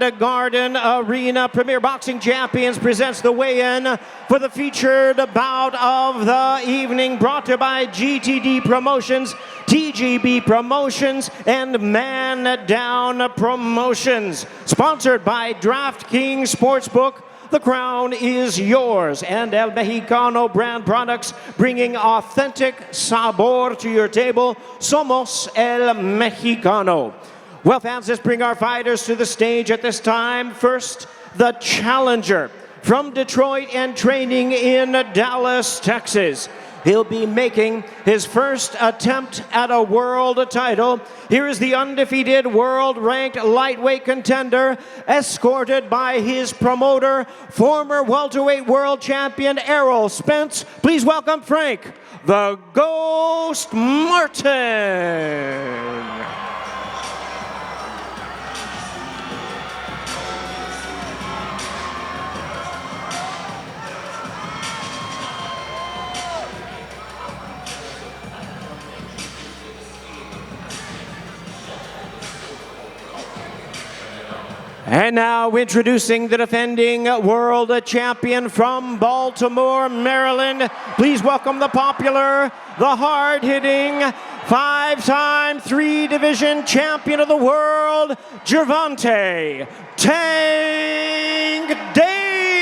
Garden Arena. Premier Boxing Champions presents the weigh-in for the featured bout of the evening, brought to you by GTD Promotions, TGB Promotions, and Man Down Promotions. Sponsored by DraftKings Sportsbook. The crown is yours, and El Mexicano brand products, bringing authentic sabor to your table. Somos El Mexicano. Well, fans, let's bring our fighters to the stage at this time. First, the challenger from Detroit and training in Dallas, Texas. He'll be making his first attempt at a world title. Here is the undefeated world-ranked lightweight contender, escorted by his promoter, former welterweight world champion Errol Spence. Please welcome Frank, the Ghost Martin. And now introducing the defending world champion from Baltimore, Maryland. Please welcome the popular, the hard-hitting, five-time three-division champion of the world, Gervonta Tank Davis.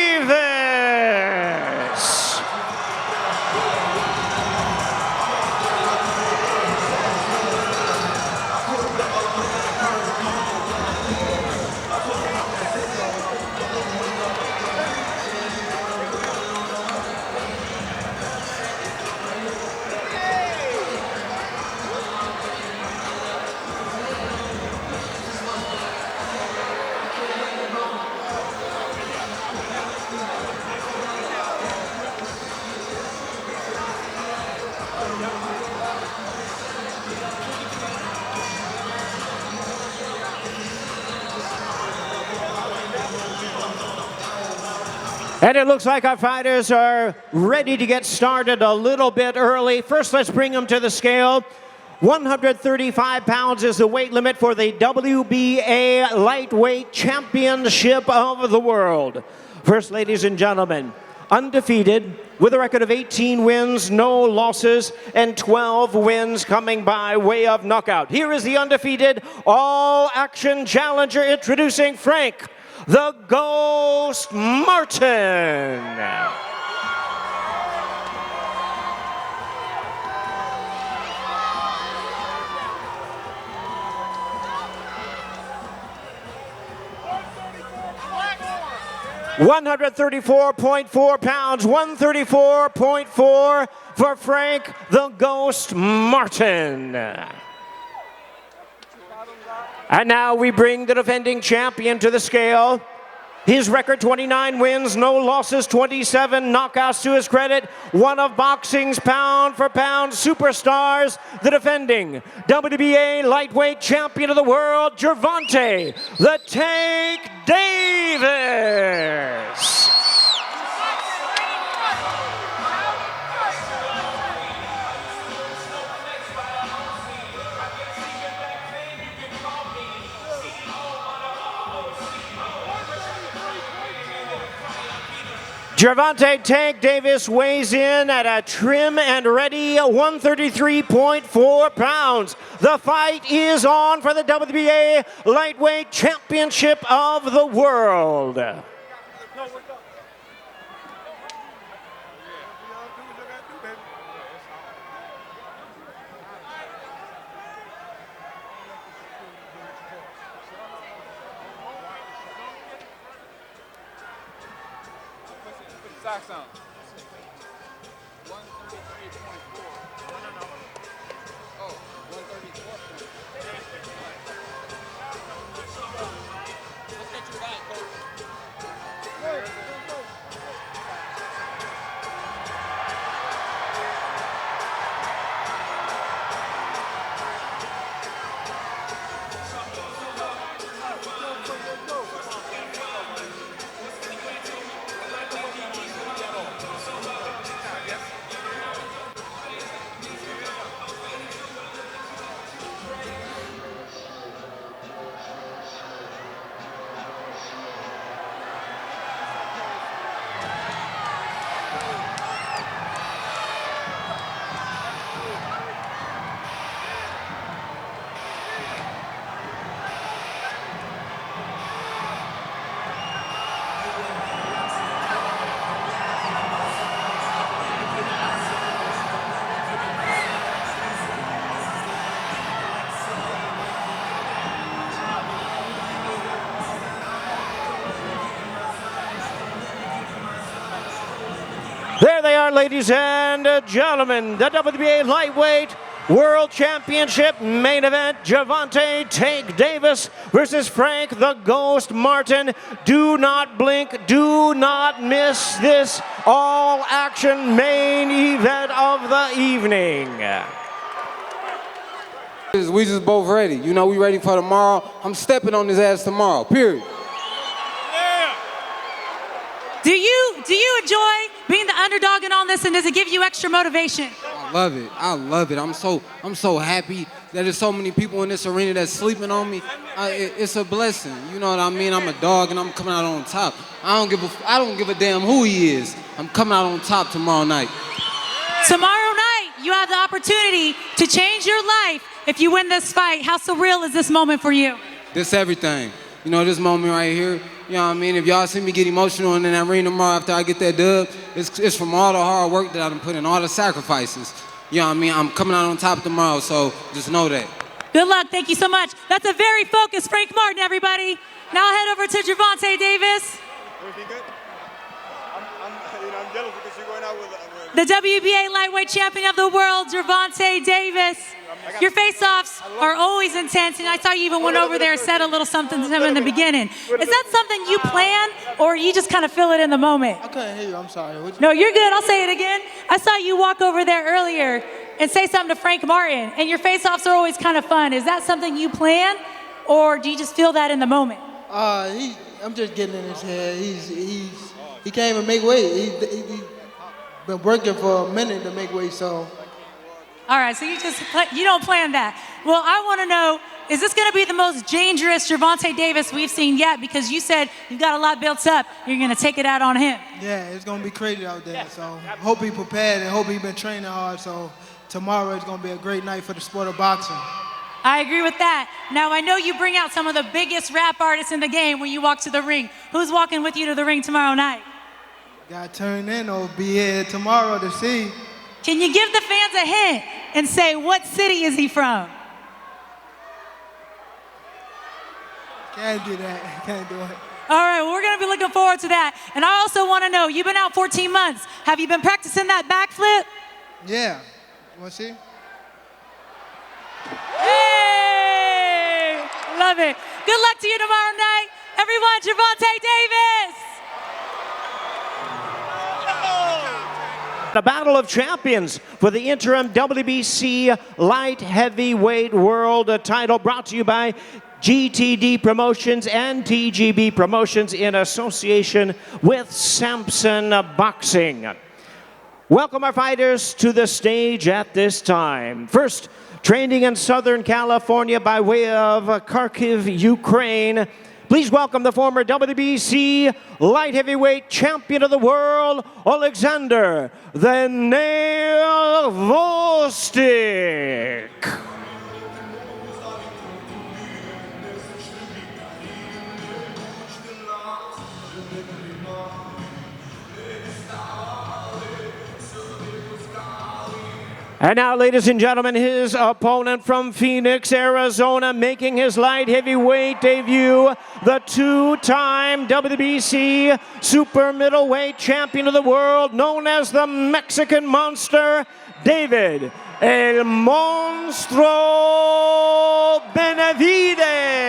'And it looks like our fighters are ready to get started a little bit early. First, let's bring them to the scale. 135 pounds is the weight limit for the WBA Lightweight Championship of the World. First, ladies and gentlemen, undefeated with a record of 18 wins, no losses, and 12 wins coming by way of knockout. Here is the undefeated all-action challenger, introducing Frank, the Ghost Martin. 134.4 pounds, 134.4 for Frank, the Ghost Martin. And now we bring the defending champion to the scale. His record, 29 wins, no losses, 27 knockouts to his credit. One of boxing's pound-for-pound superstars, the defending WBA lightweight champion of the world, Gervonta the Tank Davis. Gervonta Tank Davis weighs in at a trim and ready 133.4 pounds. The fight is on for the WBA Lightweight Championship of the World. Socks on. 133.4. Oh, 134. Let's get your back, coach. There they are, ladies and gentlemen. The WBA Lightweight World Championship main event. Gervonta Davis versus Frank the Ghost Martin. Do not blink. Do not miss this all-action main event of the evening. We just both ready. You know, we ready for tomorrow. I'm stepping on his ass tomorrow, period. Do you enjoy being the underdog in all this, and does it give you extra motivation? I love it. I love it. I'm so happy that there's so many people in this arena that's sleeping on me. It's a blessing. You know what I mean? I'm a dog and I'm coming out on top. I don't give a damn who he is. I'm coming out on top tomorrow night. Tomorrow night, you have the opportunity to change your life if you win this fight. How surreal is this moment for you? This everything. You know, this moment right here, you know what I mean? If y'all see me get emotional in that ring tomorrow after I get that dub, it's from all the hard work that I've put in, all the sacrifices. You know what I mean? I'm coming out on top tomorrow, so just know that. Good luck. Thank you so much. That's a very focused Frank Martin, everybody. Now I'll head over to Gervonta Davis. Everything good? I'm jealous because you're going out with The WBA Lightweight Champion of the World, Gervonta Davis. Your face-offs are always intense, and I saw you even went over there and said a little something to him in the beginning. Is that something you plan, or you just kind of feel it in the moment? I couldn't hear you, I'm sorry. No, you're good, I'll say it again. I saw you walk over there earlier and say something to Frank Martin, and your face-offs are always kind of fun. Is that something you plan, or do you just feel that in the moment? I'm just getting in his head. He can't even make weight. He's been working for a minute to make weight, so. All right, so you don't plan that. Well, I want to know, is this going to be the most dangerous Gervonta Davis we've seen yet? Because you said you've got a lot built up. You're going to take it out on him. Yeah, it's going to be crazy out there. So hope he prepared and hope he's been training hard. So tomorrow is going to be a great night for the sport of boxing. I agree with that. Now, I know you bring out some of the biggest rap artists in the game when you walk to the ring. Who's walking with you to the ring tomorrow night? Got to turn in or be here tomorrow to see. Can you give the fans a hint and say what city is he from? Can't do that. Can't do it. All right, well, we're going to be looking forward to that. And I also want to know, you've been out 14 months. Have you been practicing that backflip? Yeah. Want to see? Hey! Love it. Good luck to you tomorrow night. Everyone, Gervonta Davis! The Battle of Champions for the interim WBC Light Heavyweight World title, brought to you by GTD Promotions and TGB Promotions in association with Samson Boxing. Welcome our fighters to the stage at this time. First, training in Southern California by way of Kharkiv, Ukraine. Please welcome the former WBC Light Heavyweight Champion of the World, Oleksandr "The Nail" Gvozdyk. And now, ladies and gentlemen, his opponent from Phoenix, Arizona, making his light heavyweight debut, the two-time WBC super middleweight champion of the world, known as the Mexican Monster, David El Monstro Benavidez.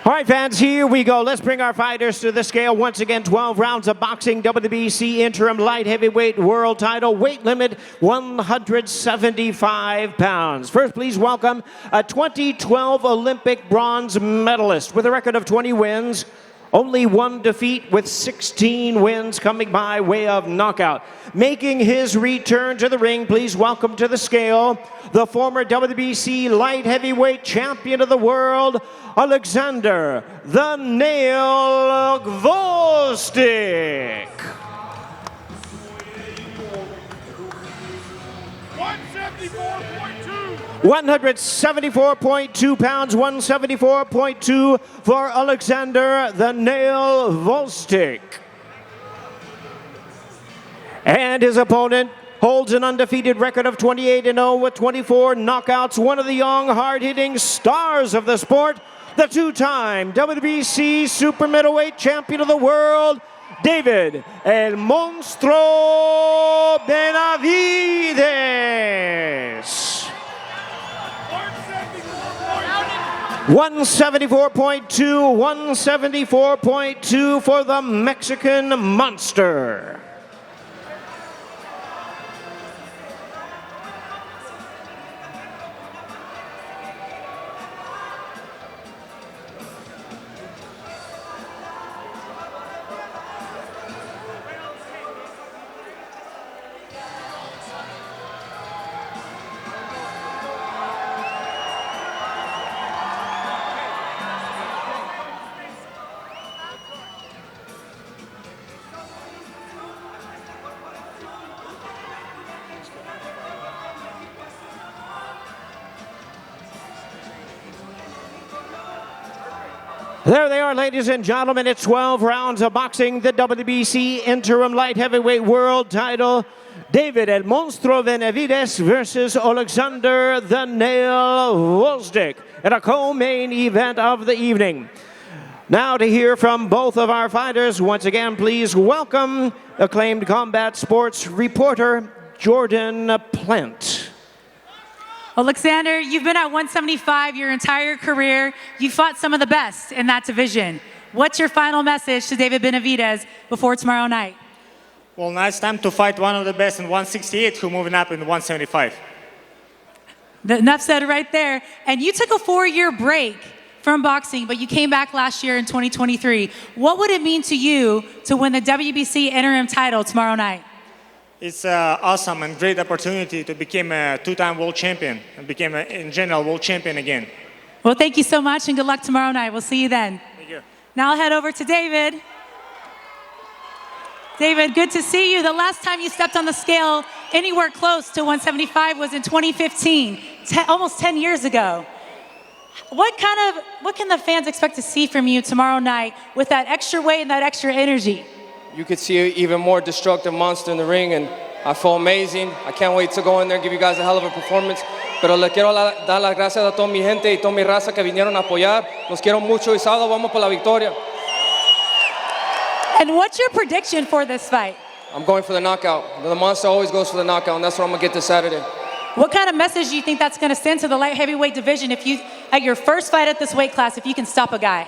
All right, fans, here we go. Let's bring our fighters to the scale. Once again, 12 rounds of boxing, WBC interim light heavyweight world title, weight limit 175 pounds. First, please welcome a 2012 Olympic bronze medalist with a record of 20 wins, only one defeat with 16 wins coming by way of knockout. Making his return to the ring, please welcome to the scale the former WBC light heavyweight champion of the world, Oleksandr "The Nail" Gvozdyk. 174.2 pounds, 174.2 for Oleksandr "The Nail" Gvozdyk. And his opponent holds an undefeated record of 28-0 with 24 knockouts. One of the young, hard-hitting stars of the sport, the two-time WBC Super Middleweight Champion of the World, David El Monstro Benavidez. 174.2, 174.2 for the Mexican Monster. There they are, ladies and gentlemen. It's 12 rounds of boxing. The WBC Interim Light Heavyweight World Title. David El Monstro Benavidez versus Oleksandr the Nail Gvozdyk at a co-main event of the evening. Now to hear from both of our fighters, once again, please welcome acclaimed combat sports reporter Jordan Plant. Oleksandr, you've been at 175 your entire career. You fought some of the best in that division. What's your final message to David Benavidez before tomorrow night? Well, now it's time to fight one of the best in 168 who moving up in 175. Enough said right there. And you took a 4-year break from boxing, but you came back last year in 2023. What would it mean to you to win the WBC interim title tomorrow night? It's an awesome and great opportunity to become a two-time world champion and become, in general, world champion again. Well, thank you so much and good luck tomorrow night. We'll see you then. Thank you. Now I'll head over to David. David, good to see you. The last time you stepped on the scale anywhere close to 175 was in 2015, almost 10 years ago. What can the fans expect to see from you tomorrow night with that extra weight and that extra energy? You could see an even more destructive monster in the ring, and I feel amazing. I can't wait to go in there and give you guys a hell of a performance. Pero le quiero dar las gracias a toda mi gente y toda mi raza que vinieron a apoyar. Los quiero mucho y sábado vamos por la victoria. And what's your prediction for this fight? I'm going for the knockout. The monster always goes for the knockout, and that's what I'm going to get this Saturday. What kind of message do you think that's going to send to the light heavyweight division if you, at your first fight at this weight class, if you can stop a guy?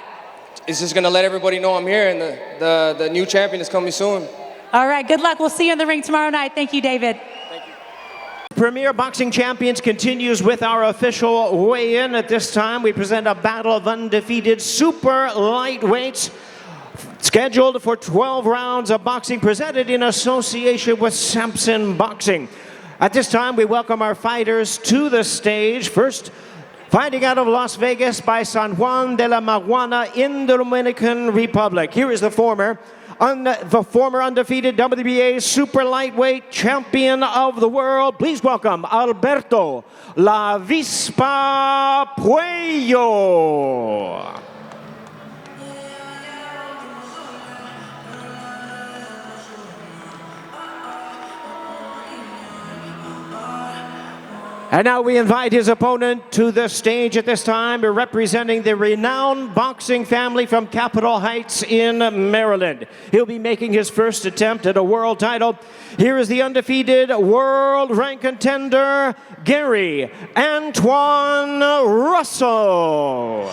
It's just going to let everybody know I'm here, and the new champion is coming soon. All right, good luck. We'll see you in the ring tomorrow night. Thank you, David. Thank you. Premier Boxing Champions continues with our official weigh-in. At this time, we present a battle of undefeated super lightweights scheduled for 12 rounds of boxing, presented in association with Samson Boxing. At this time, we welcome our fighters to the stage. First, fighting out of Las Vegas by San Juan de la Maguana in the Dominican Republic. Here is the former undefeated WBA super lightweight champion of the world. Please welcome Alberto La Vispa Puello. And now we invite his opponent to the stage at this time, representing the renowned boxing family from Capitol Heights in Maryland. He'll be making his first attempt at a world title. Here is the undefeated world rank contender, Gary Antoine Russell.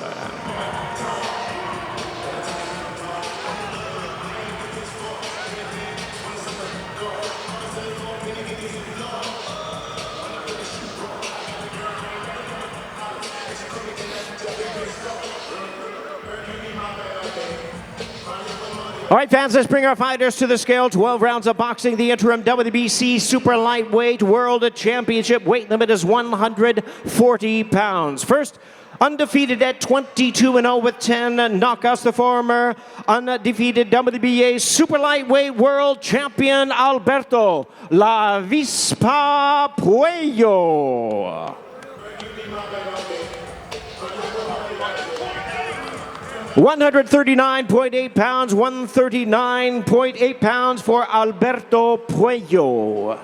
All right, fans, let's bring our fighters to the scale. 12 rounds of boxing. The interim WBC Super Lightweight World Championship weight limit is 140 pounds. First, undefeated at 22-0 with 10 knockouts, the former undefeated WBA Super Lightweight World Champion, Alberto La Vispa Puello. 139.8 pounds, 139.8 pounds for Alberto Puello.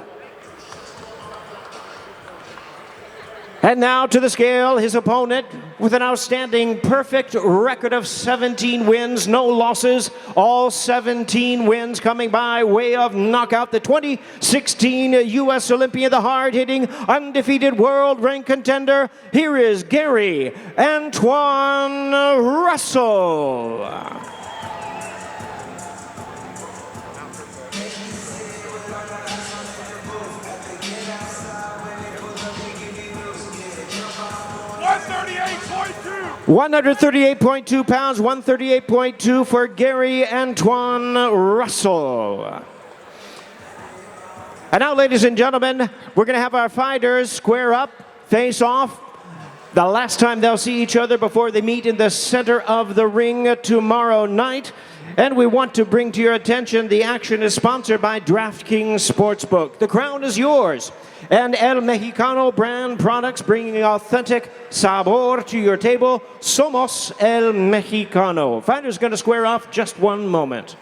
And now to the scale, his opponent with an outstanding perfect record of 17 wins, no losses, all 17 wins coming by way of knockout. The 2016 U.S. Olympian, the hard-hitting, undefeated world-ranked contender. Here is Gary Antoine Russell. 138.2 pounds, 138.2 for Gary Antoine Russell. And now, ladies and gentlemen, we're going to have our fighters square up, face off. The last time they'll see each other before they meet in the center of the ring tomorrow night. And we want to bring to your attention the action is sponsored by DraftKings Sportsbook. The crown is yours. And El Mexicano brand products bringing authentic sabor to your table. Somos El Mexicano. Fighters going to square off just one moment.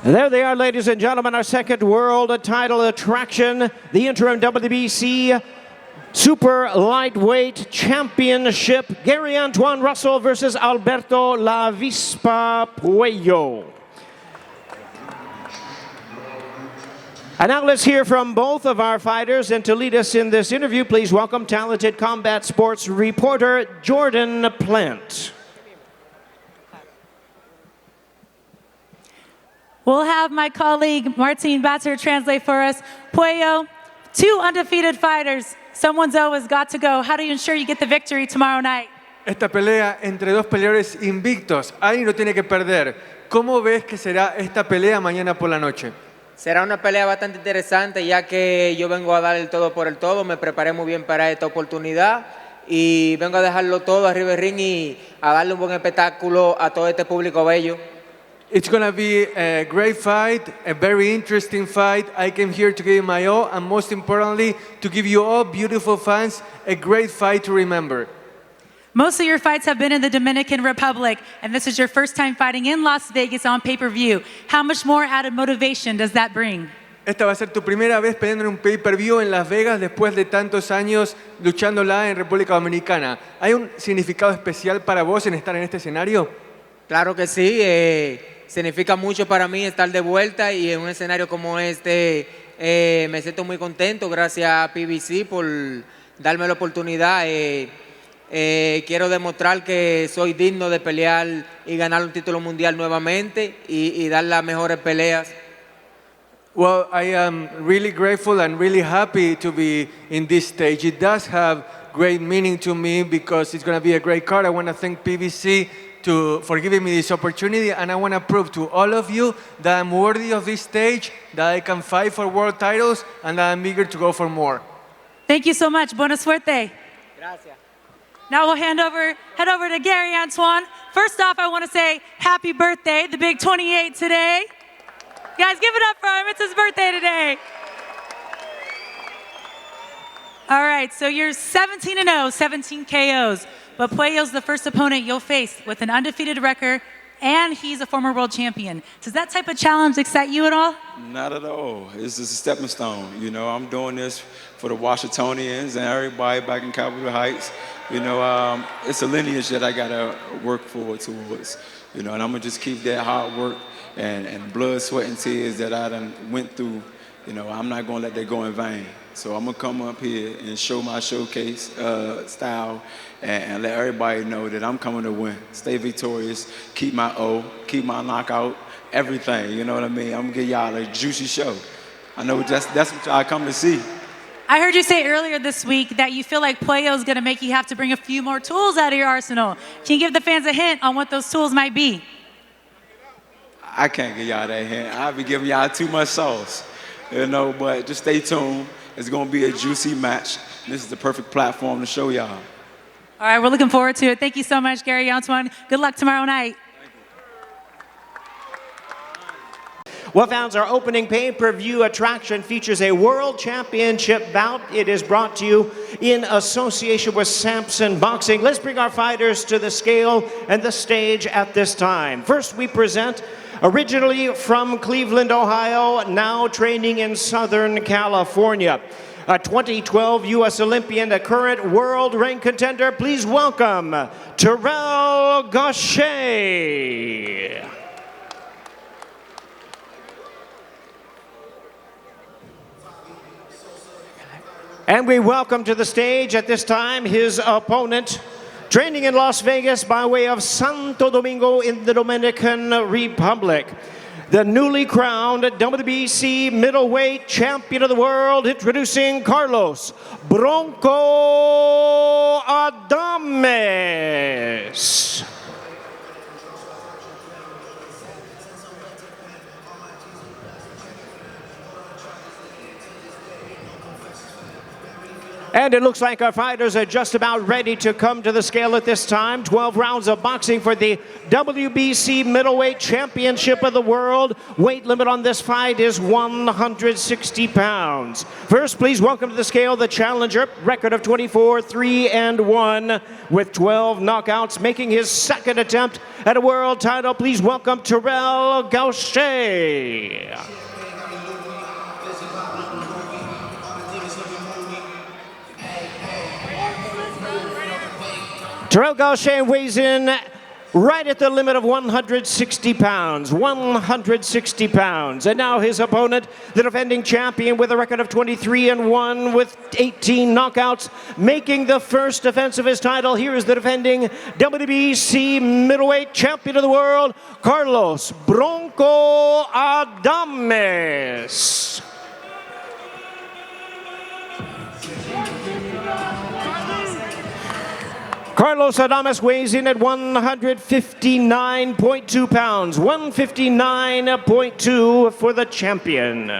There they are, ladies and gentlemen, our second world title attraction, the interim WBC Super Lightweight Championship, Gary Antoine Russell versus Alberto La Vispa Puello. And now let's hear from both of our fighters, and to lead us in this interview, please welcome talented combat sports reporter Jordan Plant. We'll have my colleague Martin Batzer translate for us. Puello, 2 undefeated fighters. Someone's always got to go. How do you ensure you get the victory tomorrow night? Esta pelea entre 2 peleadores invictos. Alguien lo tiene que perder. ¿Cómo ves que será esta pelea mañana por la noche? Será una pelea bastante interesante, ya que yo vengo a dar el todo por el todo. Me preparé muy bien para esta oportunidad y vengo a dejarlo todo arriba del ring y a darle un buen espectáculo a todo este público bello. It's going to be a great fight, a very interesting fight. I came here to give you my all, and most importantly, to give you all beautiful fans a great fight to remember. Most of your fights have been in the Dominican Republic, and this is your first time fighting in Las Vegas on pay-per-view. How much more added motivation does that bring? Esta va a ser tu primera vez peleando en un pay-per-view en Las Vegas después de tantos años luchándola en República Dominicana. ¿Hay un significado especial para vos en estar en este escenario? Claro que sí. Significa mucho para mí estar de vuelta y en un escenario como este me siento muy contento. Gracias a PBC por darme la oportunidad. Quiero demostrar que soy digno de pelear y ganar un título mundial nuevamente y dar las mejores peleas. Well, I am really grateful and really happy to be in this stage. It does have great meaning to me because it's going to be a great card. I want to thank PBC for giving me this opportunity, and I want to prove to all of you that I'm worthy of this stage, that I can fight for world titles, and that I'm eager to go for more. Thank you so much. Buena suerte. Gracias. Now we'll head over to Gary Antoine. First off, I want to say happy birthday, the big 28 today. Guys, give it up for him. It's his birthday today. All right, so you're 17-0, 17 KOs. But Puello's the first opponent you'll face with an undefeated record, and he's a former world champion. Does that type of challenge excite you at all? Not at all. It's just a stepping stone. You know, I'm doing this for the Washingtonians and everybody back in Capitol Heights. You know, it's a lineage that I got to work forward towards. You know, and I'm going to just keep that hard work and blood, sweat, and tears that I done went through. You know, I'm not going to let that go in vain. So I'm going to come up here and show my showcase style and let everybody know that I'm coming to win. Stay victorious, keep my O, keep my knockout, everything, you know what I mean? I'm going to give y'all a juicy show. I know that's what y'all come to see. I heard you say earlier this week that you feel like Puello is going to make you have to bring a few more tools out of your arsenal. Can you give the fans a hint on what those tools might be? I can't give y'all that hint. I'll be giving y'all too much sauce. You know, but just stay tuned. It's going to be a juicy match. This is the perfect platform to show y'all. All right, we're looking forward to it. Thank you so much, Gary Antoine. Good luck tomorrow night. Well, fans, our opening pay-per-view attraction features a World Championship bout. It is brought to you in association with Samson Boxing. Let's bring our fighters to the scale and the stage at this time. First, we present, originally from Cleveland, Ohio, now training in Southern California, a 2012 U.S. Olympian, a current world rank contender. Please welcome Terrell Gausha. And we welcome to the stage at this time his opponent, training in Las Vegas by way of Santo Domingo in the Dominican Republic. The newly crowned WBC middleweight champion of the world, introducing Carlos Bronco Adames. And it looks like our fighters are just about ready to come to the scale at this time. 12 rounds of boxing for the WBC Middleweight Championship of the World. Weight limit on this fight is 160 pounds. First, please welcome to the scale the challenger, record of 24-3-1 with 12 knockouts, making his second attempt at a world title. Please welcome Terrell Gausha. Terrell Gausha weighs in right at the limit of 160 pounds. 160 pounds. And now his opponent, the defending champion with a record of 23-1 with 18 knockouts, making the first defense of his title. Here is the defending WBC middleweight champion of the world, Carlos Bronco Adames. Carlos Adames weighs in at 159.2 pounds. 159.2 for the champion.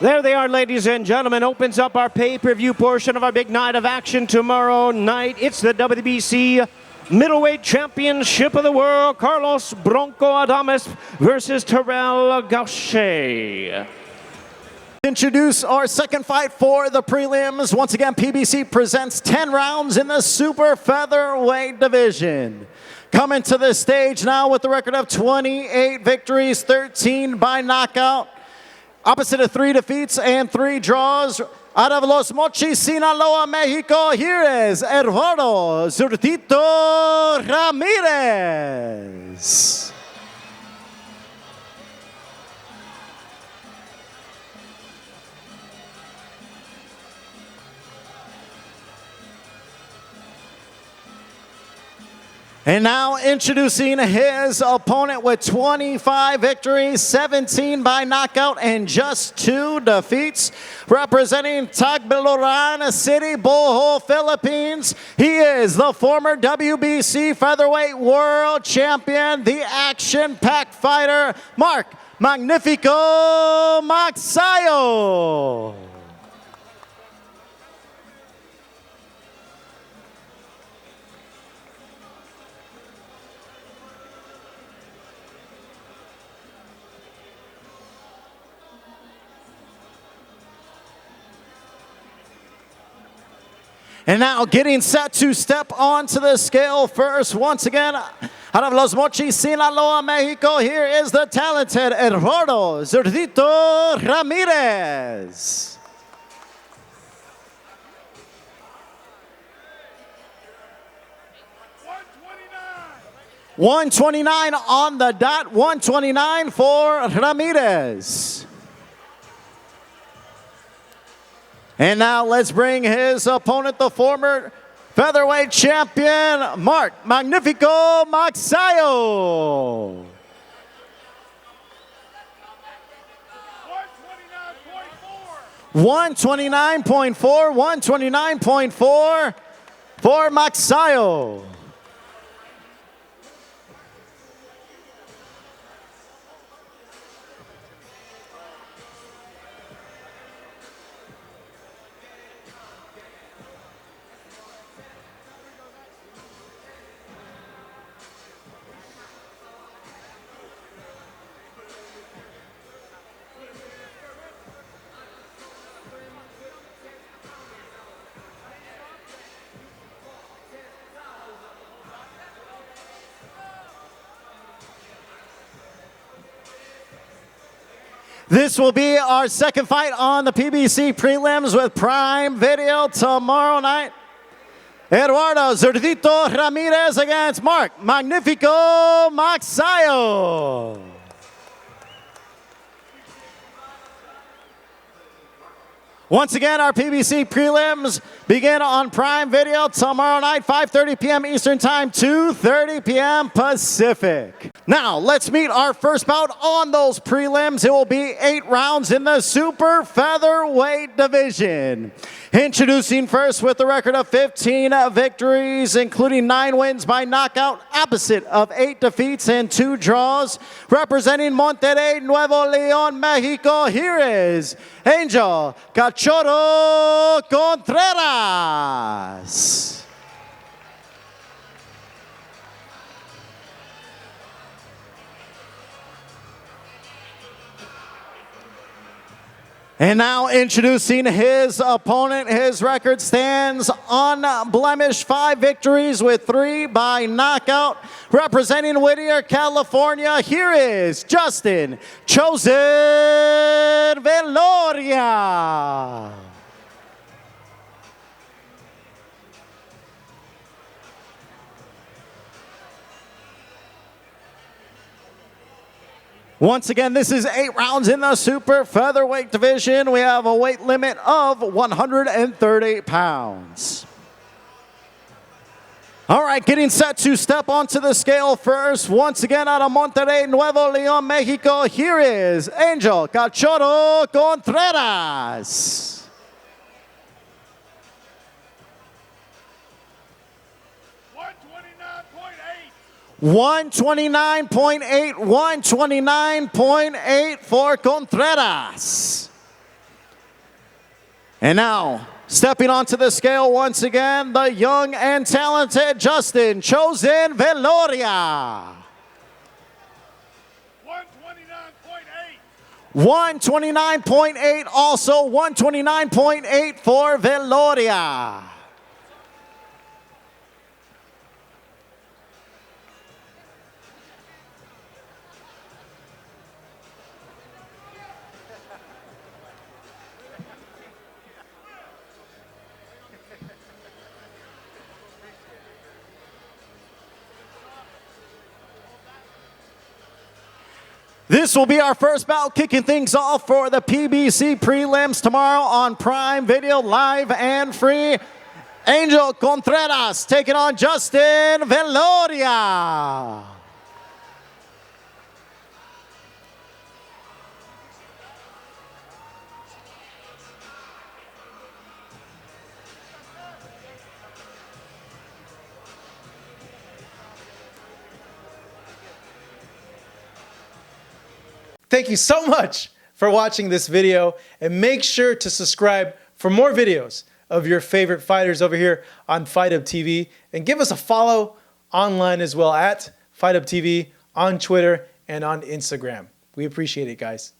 There they are, ladies and gentlemen. Opens up our pay-per-view portion of our big night of action tomorrow night. It's the WBC Middleweight Championship of the World. Carlos Bronco Adames versus Terrell Gausha. Introduce our second fight for the prelims. Once again, PBC presents 10 rounds in the super featherweight division. Coming to the stage now with the record of 28 victories, 13 by knockout. Opposite of 3 defeats and 3 draws. Out of Los Mochis, Sinaloa, Mexico, here is Eduardo Zurtito Ramirez. And now introducing his opponent with 25 victories, 17 by knockout, and just 2 defeats. Representing Tagbiloran City, Bohol, Philippines, he is the former WBC Featherweight World Champion, the action-packed fighter, Mark Magnifico Magsayo. And now getting set to step onto the scale first. Once again, out of Los Mochis, Sinaloa, Mexico, here is the talented Gervonta Ramirez. 129 on the dot, 129 for Ramirez. And now let's bring his opponent, the former featherweight champion, Mark Magnifico Magsayo. 129.4, 129.4 for Magsayo. This will be our second fight on the PBC prelims with Prime Video tomorrow night. Eduardo Zerdito Ramirez against Mark Magnifico Magsayo. Once again, our PBC prelims begin on Prime Video tomorrow night, 5:30 p.m. Eastern Time, 2:30 p.m. Pacific. Now, let's meet our first bout on those prelims. It will be 8 rounds in the super featherweight division. Introducing first with a record of 15 victories, including 9 wins by knockout, opposite of 8 defeats and 2 draws. Representing Monterrey, Nuevo León, Mexico, here is Angel Cachorro Contreras. And now introducing his opponent. His record stands unblemished, 5 victories with 3 by knockout. Representing Whittier, California, here is Justin Chosen Veloria. Once again, this is 8 rounds in the super featherweight division. We have a weight limit of 130 pounds. All right, getting set to step onto the scale first. Once again, out of Monterrey, Nuevo León, Mexico, here is Angel Cachorro Contreras. 129.8, 129.8 for Contreras. And now, stepping onto the scale once again, the young and talented Justin Chosen Veloria. 129.8, also 129.8 for Veloria. This will be our first bout, kicking things off for the PBC prelims tomorrow on Prime Video, live and free. Angel Contreras taking on Justin Veloria. Thank you so much for watching this video, and make sure to subscribe for more videos of your favorite fighters over here on Fight Up TV, and give us a follow online as well at Fight Up TV on Twitter and on Instagram. We appreciate it, guys.